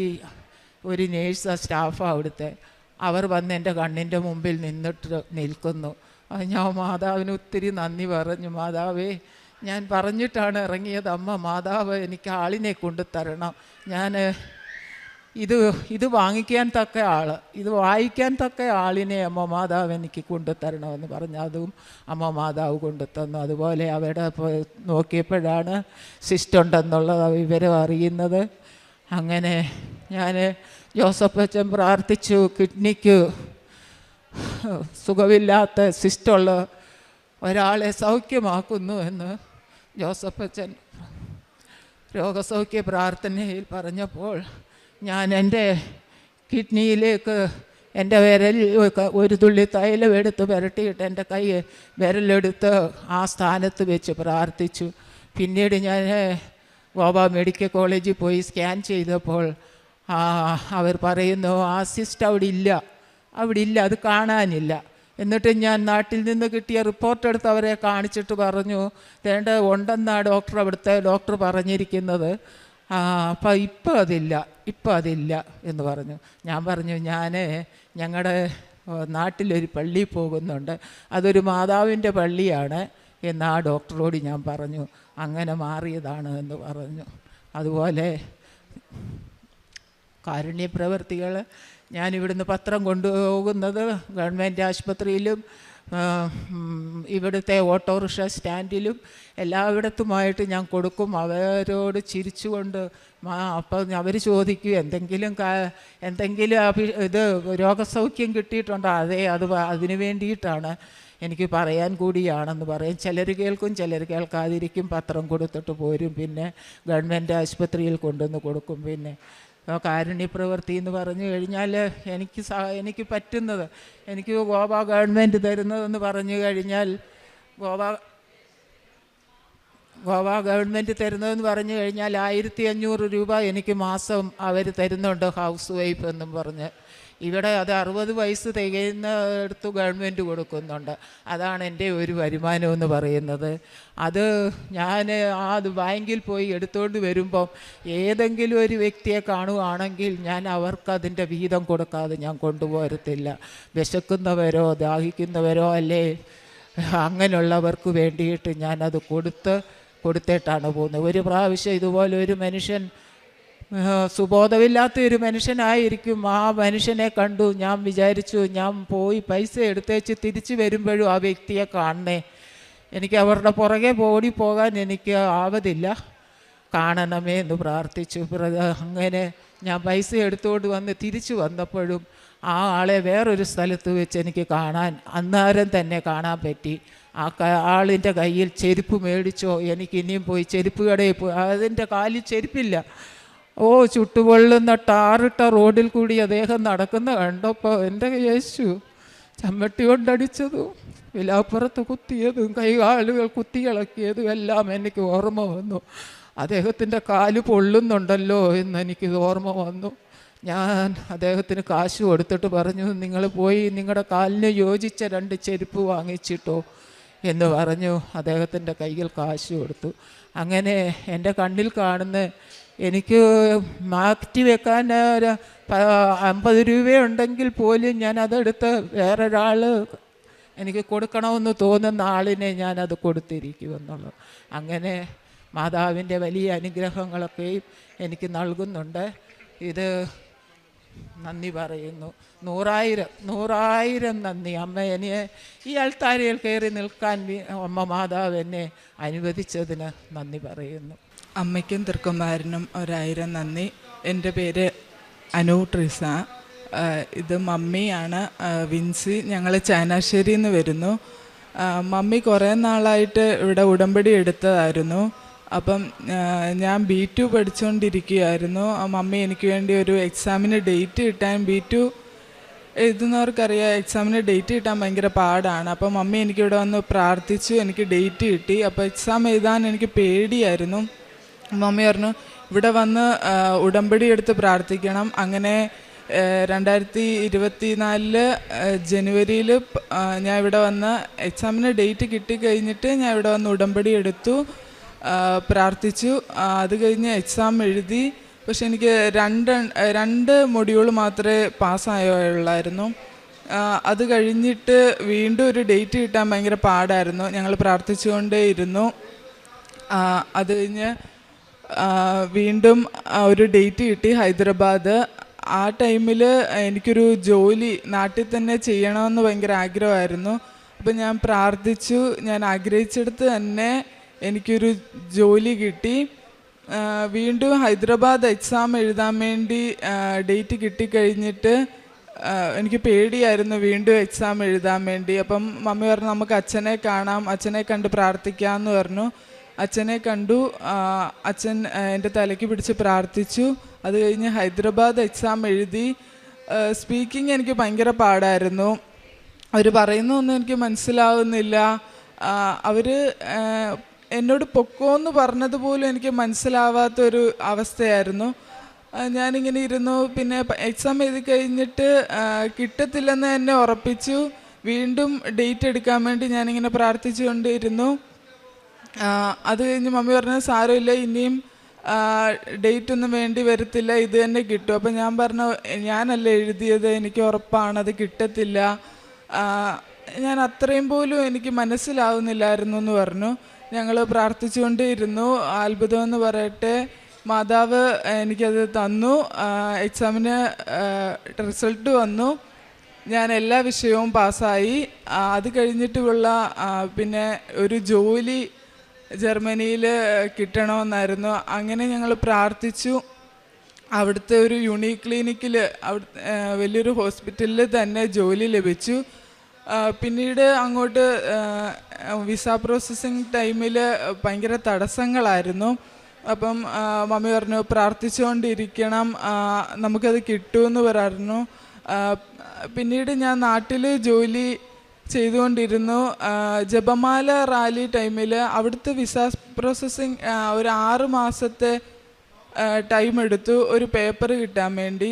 ഒരു നേഴ്സ് സ്റ്റാഫാണ് അവിടുത്തെ. അവർ വന്ന് എൻ്റെ കണ്ണിൻ്റെ മുമ്പിൽ നിൽക്കുന്നു. ഞാൻ മാതാവിന് ഒത്തിരി നന്ദി പറഞ്ഞു. മാതാവേ, ഞാൻ പറഞ്ഞിട്ടാണ് ഇറങ്ങിയത്, മാതാവ് എനിക്ക് ആളിനെ കൊണ്ടുതരണം, ഞാൻ ഇത് വാങ്ങിക്കാൻ തക്ക ആൾ, ഇത് വായിക്കാൻ തക്ക ആളിനെ മാതാവ് എനിക്ക് കൊണ്ടുതരണമെന്ന് പറഞ്ഞു. അതും മാതാവ് കൊണ്ടുതന്നു. അതുപോലെ അവിടെ നോക്കിയപ്പോഴാണ് സിസ്റ്റ് ഉണ്ടെന്നുള്ള വിവരം അറിയുന്നത്. അങ്ങനെ ഞാൻ ജോസഫ് അച്ഛൻ പ്രാർത്ഥിച്ചു, കിഡ്നിക്ക് സുഖമില്ലാത്ത സിസ്റ്റുള്ള ഒരാളെ സൗഖ്യമാക്കുന്നു എന്ന് ജോസഫ് അച്ഛൻ രോഗസൗഖ്യ പ്രാർത്ഥനയിൽ പറഞ്ഞപ്പോൾ ഞാൻ എൻ്റെ കിഡ്നിയിലേക്ക് എൻ്റെ ഒരു തുള്ളി തൈലം എടുത്ത് പുരട്ടിയിട്ട് എൻ്റെ വിരലെടുത്ത് ആ സ്ഥാനത്ത് വെച്ച് പ്രാർത്ഥിച്ചു. പിന്നീട് ഞാൻ ഗോവ മെഡിക്കൽ കോളേജിൽ പോയി സ്കാൻ ചെയ്തപ്പോൾ അവർ പറയുന്നു ആ സിസ്റ്റ് അവിടെ ഇല്ല, അത് കാണാനില്ല. എന്നിട്ട് ഞാൻ നാട്ടിൽ നിന്ന് കിട്ടിയ റിപ്പോർട്ട് എടുത്ത് അവരെ കാണിച്ചിട്ട് പറഞ്ഞു, ഉണ്ടെന്നാണ് അവിടുത്തെ ഡോക്ടർ പറഞ്ഞിരിക്കുന്നത്, അപ്പം ഇപ്പം അതില്ല എന്ന് പറഞ്ഞു. ഞാൻ പറഞ്ഞു, ഞങ്ങളുടെ നാട്ടിലൊരു പള്ളിയിൽ പോകുന്നുണ്ട്, അതൊരു മാതാവിൻ്റെ പള്ളിയാണ് എന്ന് ആ ഡോക്ടറോട് ഞാൻ പറഞ്ഞു. അങ്ങനെ മാറിയതാണ് എന്ന് പറഞ്ഞു. അതുപോലെ കാരുണ്യപ്രവർത്തികൾ ഞാനിവിടുന്ന് പത്രം കൊണ്ടുപോകുന്നത് ഗവൺമെൻറ് ആശുപത്രിയിലും ഇവിടുത്തെ ഓട്ടോറിക്ഷ സ്റ്റാൻഡിലും എല്ലായിടത്തുമായിട്ട് ഞാൻ കൊടുക്കും. അവരോട് ചിരിച്ചുകൊണ്ട് അപ്പം അവർ ചോദിക്കും എന്തെങ്കിലും ഇത് രോഗസൗഖ്യം കിട്ടിയിട്ടുണ്ടോ? അതിന് വേണ്ടിയിട്ടാണ്, എനിക്ക് പറയാൻ കൂടിയാണെന്ന് പറയും. ചിലർ കേൾക്കും, ചിലർ കേൾക്കാതിരിക്കും. പത്രം കൊടുത്തിട്ട് പോരും. പിന്നെ ഗവൺമെൻറ് ആശുപത്രിയിൽ കൊണ്ടുവന്ന് കൊടുക്കും. പിന്നെ കാരുണ്യപ്രവൃത്തി എന്ന് പറഞ്ഞു കഴിഞ്ഞാൽ എനിക്ക് പറ്റുന്നത്, എനിക്ക് ഗോവ ഗവൺമെൻറ് തരുന്നതെന്ന് പറഞ്ഞു കഴിഞ്ഞാൽ ഗോവ ഗവൺമെൻറ് തരുന്നതെന്ന് പറഞ്ഞു കഴിഞ്ഞാൽ 1500 രൂപ എനിക്ക് മാസം അവർ തരുന്നുണ്ട്, ഹൗസ് വൈഫ് എന്നും പറഞ്ഞ്. ഇവിടെ അത് 60 വയസ്സ് തികയുന്നിടത്ത് ഗവൺമെൻറ് കൊടുക്കുന്നുണ്ട്. അതാണ് എൻ്റെ ഒരു വരുമാനം എന്ന് പറയുന്നത്. അത് ഞാൻ ബാങ്കിൽ പോയി എടുത്തുകൊണ്ട് വരുമ്പം ഏതെങ്കിലും ഒരു വ്യക്തിയെ കാണുകയാണെങ്കിൽ ഞാൻ അവർക്ക് വീതം കൊടുക്കാതെ ഞാൻ കൊണ്ടുപോരത്തില്ല. വിശക്കുന്നവരോ ദാഹിക്കുന്നവരോ അല്ലേ അങ്ങനെയുള്ളവർക്ക് വേണ്ടിയിട്ട് ഞാനത് കൊടുത്തിട്ടാണ് പോകുന്നത്. ഒരു പ്രാവശ്യം ഇതുപോലെ ഒരു മനുഷ്യൻ, സുബോധമില്ലാത്ത ഒരു മനുഷ്യനായിരിക്കും, ആ മനുഷ്യനെ കണ്ടു. ഞാൻ വിചാരിച്ചു ഞാൻ പോയി പൈസ എടുത്തേച്ച് തിരിച്ചു വരുമ്പോഴും ആ വ്യക്തിയെ കാണണേ, എനിക്ക് അവരുടെ പുറകെ ഓടിപ്പോകാൻ എനിക്ക് ആവതില്ല, കാണണമേ എന്ന് പ്രാർത്ഥിച്ചു. അങ്ങനെ ഞാൻ പൈസ എടുത്തുകൊണ്ട് വന്ന് തിരിച്ചു വന്നപ്പോഴും ആ ആളെ വേറൊരു സ്ഥലത്ത് വെച്ച് എനിക്ക് കാണാൻ അന്നേരം തന്നെ കാണാൻ പറ്റി. ആളിൻ്റെ കയ്യിൽ ചെരുപ്പ് മേടിച്ചോ, എനിക്ക് ഇനിയും പോയി ചെരുപ്പ് കടയിൽ പോയി, അതിൻ്റെ കാലിൽ ചെരുപ്പില്ല. ചുട്ടുപൊള്ളുന്ന ടാറിട്ട റോഡിൽ കൂടി അദ്ദേഹം നടക്കുന്ന കണ്ടപ്പോൾ എൻ്റെ യേശു ചമ്മട്ടി കൊണ്ടടിച്ചതും വിലാപ്പുറത്ത് കുത്തിയതും കൈകാലുകൾ കുത്തിയിളക്കിയതും എല്ലാം എനിക്ക് ഓർമ്മ വന്നു. അദ്ദേഹത്തിൻ്റെ കാല് പൊള്ളുന്നുണ്ടല്ലോ എന്നെനിക്ക് ഓർമ്മ വന്നു. ഞാൻ അദ്ദേഹത്തിന് കാശ് കൊടുത്തിട്ട് പറഞ്ഞു, നിങ്ങൾ പോയി നിങ്ങളുടെ കാലിന് യോജിച്ച 2 ചെരുപ്പ് വാങ്ങിച്ചിട്ടോ എന്ന് പറഞ്ഞു. അദ്ദേഹത്തിൻ്റെ കയ്യിൽ കാശ് കൊടുത്തു. അങ്ങനെ എൻ്റെ കണ്ണിൽ കാണുന്ന എനിക്ക് മാറ്റി വെക്കാൻ 50 രൂപയുണ്ടെങ്കിൽ പോലും ഞാനതെടുത്ത് വേറൊരാൾ എനിക്ക് കൊടുക്കണമെന്ന് തോന്നുന്ന ആളിനെ ഞാനത് കൊടുത്തിരിക്കുമെന്നുള്ളത്. അങ്ങനെ മാതാവിൻ്റെ വലിയ അനുഗ്രഹങ്ങളൊക്കെയും എനിക്ക് നൽകുന്നുണ്ട്. ഇത് നന്ദി പറയുന്നു. 100,000 നന്ദി അമ്മ. എന്നെ ഈ അൾത്താരയിൽ കയറി നിൽക്കാൻ അമ്മ മാതാവ് എന്നെ അനുവദിച്ചതിന് നന്ദി പറയുന്നു. അമ്മയ്ക്കും തൃക്കുമാരനും 1000 നന്ദി. എൻ്റെ പേര് അനു ട്രിസ. ഇത് മമ്മിയാണ്, വിൻസി. ഞങ്ങൾ ചങ്ങനാശ്ശേരിയിൽ നിന്ന് വരുന്നു. മമ്മി കുറേ നാളായിട്ട് ഇവിടെ ഉടമ്പടി എടുത്തതായിരുന്നു. അപ്പം ഞാൻ B2 പഠിച്ചുകൊണ്ടിരിക്കുകയായിരുന്നു. മമ്മി എനിക്ക് വേണ്ടി ഒരു എക്സാമിന് ഡേറ്റ് കിട്ടാൻ, B2 എഴുതുന്നവർക്കറിയാം എക്സാമിന് ഡേറ്റ് കിട്ടാൻ ഭയങ്കര പാടാണ്. അപ്പം മമ്മി എനിക്കിവിടെ വന്ന് പ്രാർത്ഥിച്ചു, എനിക്ക് ഡേറ്റ് കിട്ടി. അപ്പോൾ എക്സാം എഴുതാൻ എനിക്ക് പേടിയായിരുന്നു. മമ്മി പറഞ്ഞു ഇവിടെ വന്ന് ഉടമ്പടി എടുത്ത് പ്രാർത്ഥിക്കണം. അങ്ങനെ 2024 ജനുവരിയിൽ ഞാൻ ഇവിടെ വന്ന് എക്സാമിന് ഡേറ്റ് കിട്ടിക്കഴിഞ്ഞിട്ട് ഞാൻ ഇവിടെ വന്ന് ഉടമ്പടി എടുത്തു, പ്രാർത്ഥിച്ചു. അത് കഴിഞ്ഞ് എക്സാം എഴുതി. പക്ഷെ എനിക്ക് രണ്ട് മൊഡ്യൂൾ മാത്രമേ പാസ്സായുള്ളായിരുന്നു. അത് കഴിഞ്ഞിട്ട് വീണ്ടും ഒരു ഡേറ്റ് കിട്ടാൻ ഭയങ്കര പാടായിരുന്നു. ഞങ്ങൾ പ്രാർത്ഥിച്ചുകൊണ്ടേ ഇരുന്നു. അത് കഴിഞ്ഞ് വീണ്ടും ഒരു ഡേറ്റ് കിട്ടി, ഹൈദരാബാദ്. ആ ടൈമിൽ എനിക്കൊരു ജോലി നാട്ടിൽ തന്നെ ചെയ്യണമെന്ന് ഭയങ്കര ആഗ്രഹമായിരുന്നു. അപ്പം ഞാൻ പ്രാർത്ഥിച്ചു. ഞാൻ ആഗ്രഹിച്ചെടുത്ത് തന്നെ എനിക്കൊരു ജോലി കിട്ടി. വീണ്ടും ഹൈദരാബാദ് എക്സാം എഴുതാൻ വേണ്ടി ഡേറ്റ് കിട്ടിക്കഴിഞ്ഞിട്ട് എനിക്ക് പേടിയായിരുന്നു വീണ്ടും എക്സാം എഴുതാൻ വേണ്ടി. അപ്പം മമ്മി പറഞ്ഞു നമുക്ക് അച്ഛനെ കാണാം, അച്ഛനെ കണ്ട് പ്രാർത്ഥിക്കാമെന്ന് പറഞ്ഞു. അച്ഛനെ കണ്ടു. അച്ഛൻ എൻ്റെ തലയ്ക്ക് പിടിച്ച് പ്രാർത്ഥിച്ചു. അത് കഴിഞ്ഞ് ഹൈദരാബാദ് എക്സാം എഴുതി. സ്പീക്കിംഗ് എനിക്ക് ഭയങ്കര പാടായിരുന്നു. അവർ പറയുന്നതൊന്നും എനിക്ക് മനസ്സിലാവുന്നില്ല. അവർ എന്നോട് പൊക്കോന്ന് പറഞ്ഞതുപോലും എനിക്ക് മനസ്സിലാവാത്തൊരു അവസ്ഥയായിരുന്നു. ഞാനിങ്ങനെ ഇരുന്നു. പിന്നെ എക്സാം എഴുതി കഴിഞ്ഞിട്ട് കിട്ടത്തില്ലെന്ന് എന്നെ ഉറപ്പിച്ചു. വീണ്ടും ഡേറ്റ് എടുക്കാൻ വേണ്ടി ഞാനിങ്ങനെ പ്രാർത്ഥിച്ചുകൊണ്ടിരുന്നു. അത് കഴിഞ്ഞ് മമ്മി പറഞ്ഞു സാരമില്ല, ഇനിയും ഡേറ്റ് ഒന്നും വേണ്ടി വരത്തില്ല, ഇത് തന്നെ കിട്ടും. അപ്പം ഞാൻ പറഞ്ഞു ഞാനല്ല എഴുതിയത്, എനിക്ക് ഉറപ്പാണ് അത് കിട്ടത്തില്ല, ഞാൻ അത്രയും പോലും എനിക്ക് മനസ്സിലാവുന്നില്ലായിരുന്നു എന്ന് പറഞ്ഞു. ഞങ്ങൾ പ്രാർത്ഥിച്ചുകൊണ്ടേയിരുന്നു. അത്ഭുതം എന്ന് പറയട്ടെ, മാതാവ് എനിക്കത് തന്നു. എക്സാമിന് റിസൾട്ട് വന്നു. ഞാൻ എല്ലാ വിഷയവും പാസ്സായി. അത് കഴിഞ്ഞിട്ടുള്ള പിന്നെ ഒരു ജോലി ജർമ്മനിയിൽ കിട്ടണമെന്നായിരുന്നു. അങ്ങനെ ഞങ്ങൾ പ്രാർത്ഥിച്ചു. അവിടുത്തെ ഒരു യൂണീക്ക് ക്ലിനിക്കിൽ, വലിയൊരു ഹോസ്പിറ്റലിൽ തന്നെ ജോലി ലഭിച്ചു. പിന്നീട് അങ്ങോട്ട് വിസ പ്രോസസ്സിങ് ടൈമിൽ ഭയങ്കര തടസ്സങ്ങളായിരുന്നു. അപ്പം മമ്മി പറഞ്ഞു പ്രാർത്ഥിച്ചുകൊണ്ടിരിക്കണം, നമുക്കത് കിട്ടുമെന്ന് പറഞ്ഞു. പിന്നീട് ഞാൻ നാട്ടിൽ ജോലി ചെയ്തുകൊണ്ടിരുന്നു. ജപമാല റാലി ടൈമിൽ അവിടുത്തെ വിസ പ്രോസസ്സിങ് ഒരു 6 മാസത്തെ ടൈം എടുത്തു ഒരു പേപ്പർ കിട്ടാൻ വേണ്ടി.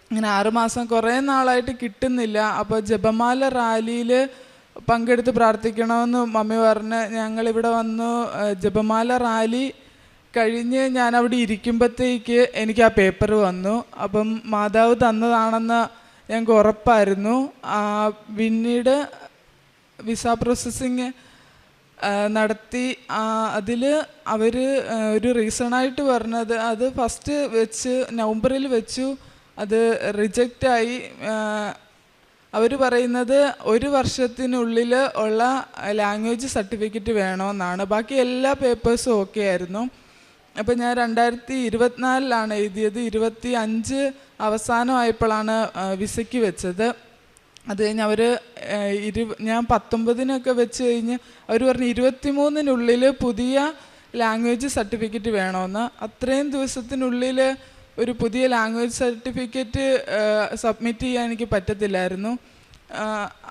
അങ്ങനെ 6 മാസം കുറേ നാളായിട്ട് കിട്ടുന്നില്ല. അപ്പോൾ ജപമാല റാലിയിൽ പങ്കെടുത്ത് പ്രാർത്ഥിക്കണമെന്ന് മമ്മി പറഞ്ഞ് ഞങ്ങളിവിടെ വന്നു. ജപമാല റാലി കഴിഞ്ഞ് ഞാൻ അവിടെ ഇരിക്കുമ്പോഴത്തേക്ക് എനിക്ക് ആ പേപ്പർ വന്നു. അപ്പം മാതാവ് തന്നതാണെന്ന് ഞങ്ങൾക്ക് ഉറപ്പായിരുന്നു. പിന്നീട് വിസ പ്രോസസ്സിങ് നടത്തി. അതിൽ അവർ ഒരു റീസണായിട്ട് പറഞ്ഞത്, അത് ഫസ്റ്റ് വെച്ച് നവംബറിൽ വെച്ചു, അത് റിജക്റ്റായി. അവർ പറയുന്നത് 1 വർഷത്തിനുള്ളിൽ ഉള്ള ലാംഗ്വേജ് സർട്ടിഫിക്കറ്റ് വേണമെന്നാണ്. ബാക്കി എല്ലാ പേപ്പേഴ്സും ഓക്കെ ആയിരുന്നു. അപ്പോൾ ഞാൻ 2024 എഴുതിയത്. 25 അവസാനമായപ്പോഴാണ് വിസയ്ക്ക് വെച്ചത്. അത് കഴിഞ്ഞ് അവർ ഞാൻ 19-നൊക്കെ വെച്ച് കഴിഞ്ഞ് അവർ പറഞ്ഞു 23-നുള്ളിൽ പുതിയ ലാംഗ്വേജ് സർട്ടിഫിക്കറ്റ് വേണമെന്ന്. അത്രയും ദിവസത്തിനുള്ളിൽ ഒരു പുതിയ ലാംഗ്വേജ് സർട്ടിഫിക്കറ്റ് സബ്മിറ്റ് ചെയ്യാൻ എനിക്ക് പറ്റത്തില്ലായിരുന്നു.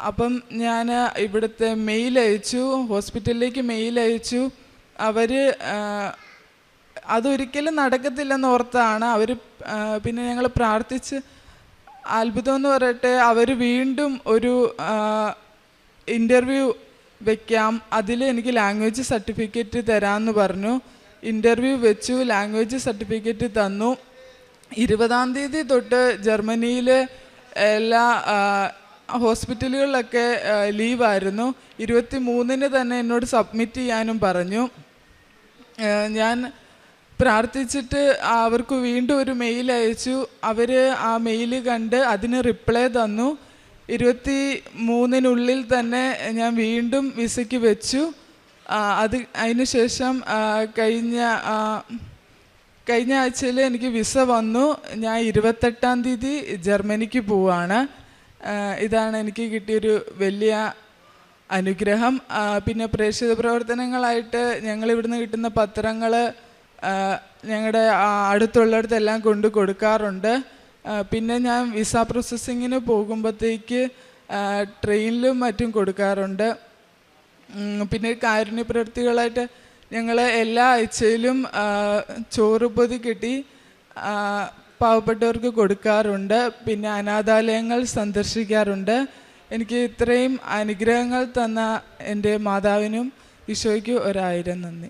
അപ്പം ഞാൻ ഇവിടുത്തെ മെയിൽ അയച്ചു, ഹോസ്പിറ്റലിലേക്ക് മെയിൽ അയച്ചു. അവർ അതൊരിക്കലും നടക്കത്തില്ലെന്ന് ഓർത്താണ് അവർ. പിന്നെ ഞങ്ങൾ പ്രാർത്ഥിച്ച്, അത്ഭുതം എന്ന് പറയട്ടെ, അവർ വീണ്ടും ഒരു ഇൻ്റർവ്യൂ വെക്കാം, അതിൽ എനിക്ക് ലാംഗ്വേജ് സർട്ടിഫിക്കറ്റ് തരാമെന്ന് പറഞ്ഞു. ഇൻ്റർവ്യൂ വെച്ചു, ലാംഗ്വേജ് സർട്ടിഫിക്കറ്റ് തന്നു. 20-ാം തീയതി തൊട്ട് ജർമ്മനിയിൽ എല്ലാ ഹോസ്പിറ്റലുകളിലൊക്കെ ലീവായിരുന്നു. 23-ന് തന്നെ എന്നോട് സബ്മിറ്റ് ചെയ്യാനും പറഞ്ഞു. ഞാൻ പ്രാർത്ഥിച്ചിട്ട് അവർക്ക് വീണ്ടും ഒരു മെയിൽ അയച്ചു. അവർ ആ മെയിൽ കണ്ട് അതിന് റിപ്ലൈ തന്നു. 23-നുള്ളിൽ തന്നെ ഞാൻ വീണ്ടും വിസയ്ക്ക് വെച്ചു. അതിന് ശേഷം കഴിഞ്ഞ ആഴ്ചയിൽ എനിക്ക് വിസ വന്നു. ഞാൻ 28-ാം തീയതി ജർമ്മനിക്ക് പോവാണ്. ഇതാണ് എനിക്ക് കിട്ടിയൊരു വലിയ അനുഗ്രഹം. പിന്നെ പ്രേക്ഷിത പ്രവർത്തനങ്ങളായിട്ട് ഞങ്ങളിവിടുന്ന് കിട്ടുന്ന പത്രങ്ങൾ ഞങ്ങളുടെ അടുത്തുള്ളിടത്തെല്ലാം കൊണ്ട് കൊടുക്കാറുണ്ട്. പിന്നെ ഞാൻ വിസ പ്രോസസ്സിങ്ങിന് പോകുമ്പോഴത്തേക്ക് ട്രെയിനിലും മറ്റും കൊടുക്കാറുണ്ട്. പിന്നെ കാരുണ്യ പ്രവൃത്തികളായിട്ട് ഞങ്ങൾ എല്ലാ ആഴ്ചയിലും ചോറ് പൊതി കെട്ടി പാവപ്പെട്ടവർക്ക് കൊടുക്കാറുണ്ട്. പിന്നെ അനാഥാലയങ്ങൾ സന്ദർശിക്കാറുണ്ട്. എനിക്ക് ഇത്രയും അനുഗ്രഹങ്ങൾ തന്ന എൻ്റെ മാതാവിനും ഈശോയ്ക്ക് 1000 നന്ദി.